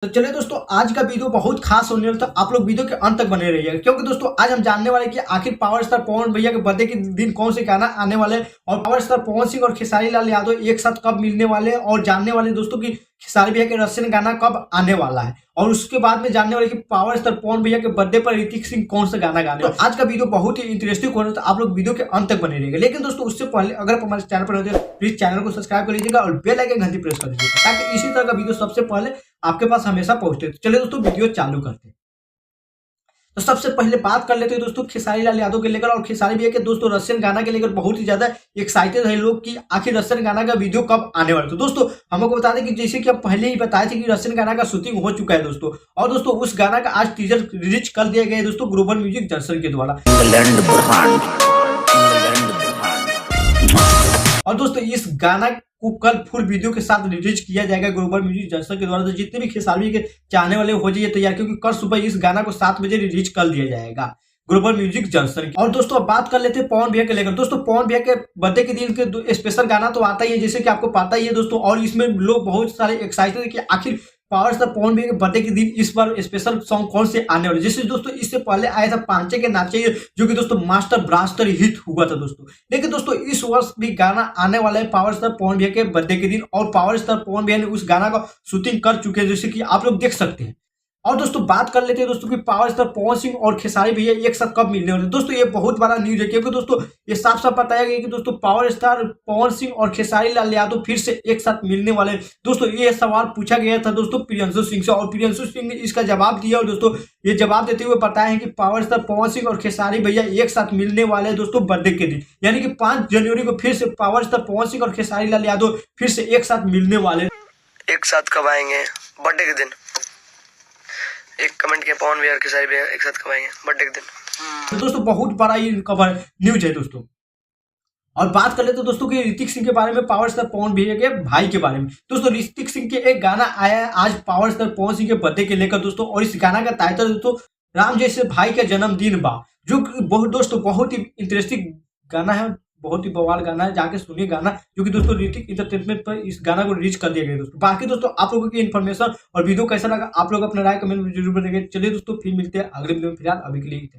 तो चलिए दोस्तों, आज का वीडियो बहुत खास होने वाला, तो आप लोग वीडियो के अंत तक बने रहिएगा, क्योंकि दोस्तों आज हम जानने वाले हैं कि आखिर पावर स्टार पवन भैया के बर्थडे के दिन कौन से गाना आने वाले हैं और पावर स्टार पवन सिंह और खेसारी लाल यादव एक साथ कब मिलने वाले हैं, और जानने वाले दोस्तों की खेसारी भैया के रसियन गाना कब आने वाला है, और उसके बाद में जानने वाले कि पावर स्टार पवन भैया के बर्थडे पर ऋतिक सिंह कौन सा गाना गाने। तो आज का वीडियो बहुत ही इंटरेस्टिंग हो रहा है, तो आप लोग वीडियो के अंत तक बने रहेंगे। लेकिन दोस्तों उससे पहले अगर आप हमारे चैनल पर होते हैं प्लीज चैनल को सब्सक्राइब कर लीजिएगा और बेल आइकन घंटी प्रेस कर दीजिएगा, ताकि इसी तरह का वीडियो सबसे पहले आपके पास हमेशा पहुंचते। तो चलिए दोस्तों वीडियो चालू करते हैं। तो सबसे पहले बात कर लेते हैं दोस्तों खेसारी लाल यादव के लेकर, और खेसारी भैया के दोस्तों रसियन गाना के लेकर बहुत ही ज्यादा एक्साइटेड है लोग कि आखिर रसियन गाना का वीडियो कब आने वाला है। तो दोस्तों हम आपको बता दें कि जैसे कि आप पहले ही बताए थे कि रसियन गाना का शूटिंग हो चुका है दोस्तों, और दोस्तों उस गाना का आज टीजर रिलीज कर दिया गया है दोस्तों ग्लोबल म्यूजिक जंक्शन के द्वारा। और दोस्तों इस गाना को कल फुल वीडियो के साथ रिलीज किया जाएगा ग्लोबल म्यूजिक जंक्शन के द्वारा। तो जितने भी खेसारी के चाहने वाले हो जाइए तैयार, क्योंकि कल सुबह इस गाना को 7 बजे रिलीज कर दिया जाएगा ग्लोबल म्यूजिक जंक्शन की। और दोस्तों अब बात कर लेते हैं पवन भैया के लेकर। दोस्तों पवन भैया के बर्थडे के दिन के स्पेशल गाना तो आता ही है, जैसे कि आपको पता ही है दोस्तों, और इसमें लोग बहुत सारे एक्साइटेड है कि आखिर पावर स्टार पवन भैया के बर्थडे के दिन इस बार स्पेशल सॉन्ग कौन से आने वाले। जैसे दोस्तों इससे पहले आया था पांचे के नाचे, जो कि दोस्तों मास्टर ब्लास्टर हिट हुआ था दोस्तों। लेकिन दोस्तों इस वर्ष भी गाना आने वाला है पावर स्टार पवन भैया के बर्थडे के दिन, और पावर स्टार पवन भैया ने उस गाना का शूटिंग कर चुके हैं, जैसे कि आप लोग देख सकते हैं। और दोस्तों बात कर लेते हैं दोस्तों कि पावर स्टार पवन सिंह और खेसारी भैया एक साथ कब मिलने वाले। दोस्तों ये बहुत बड़ा न्यूज है, क्योंकि दोस्तों ये साफ साफ बताया गया कि दोस्तों पावर स्टार पवन सिंह और खेसारी लाल यादव फिर से एक साथ मिलने वाले। दोस्तों ये सवाल पूछा गया था दोस्तों प्रियंशु सिंह से, और प्रियंशु सिंह ने इसका जवाब दिया, और दोस्तों ये जवाब देते हुए बताया है कि पावर स्टार पवन सिंह और खेसारी भैया एक साथ मिलने वाले दोस्तों बर्थडे के दिन, यानी कि 5 जनवरी को फिर से पावर स्टार पवन सिंह और खेसारी लाल यादव फिर से एक साथ मिलने वाले। एक साथ कब आएंगे बर्थडे के दिन? एक कमेंट किया पवन भैया और खेसारी भैया एक साथ कब आएंगे बर्थडे के दिन। तो दोस्तों बहुत बड़ा ये खबर न्यूज है दोस्तों। और बात कर लेते हैं दोस्तों कि ऋतिक सिंह के बारे में, पावर स्टार पवन भैया के भाई के बारे में। दोस्तों ऋतिक सिंह के एक गाना आया है आज पावर स्टार पवन सिंह के बर्थडे के लेकर दोस्तों, और इस गाना का टाइटल दोस्तों राम जैसे भाई का जन्मदिन बा, जो बहुत दोस्तों बहुत ही इंटरेस्टिंग गाना है, बहुत ही बवाल गाना है, जाके सुनिए गाना, जो कि दोस्तों ऋतिक इंटरटेनमेंट पर इस गाना को रिलीज कर दिया गया दोस्तों। बाकी दोस्तों आप लोगों की इन्फॉर्मेशन और वीडियो कैसा लगा आप लोग अपना राय कमेंट में जरूर बताइए। चलिए दोस्तों फिर मिलते हैं अगले वीडियो में, फिलहाल अभी के लिए इतना।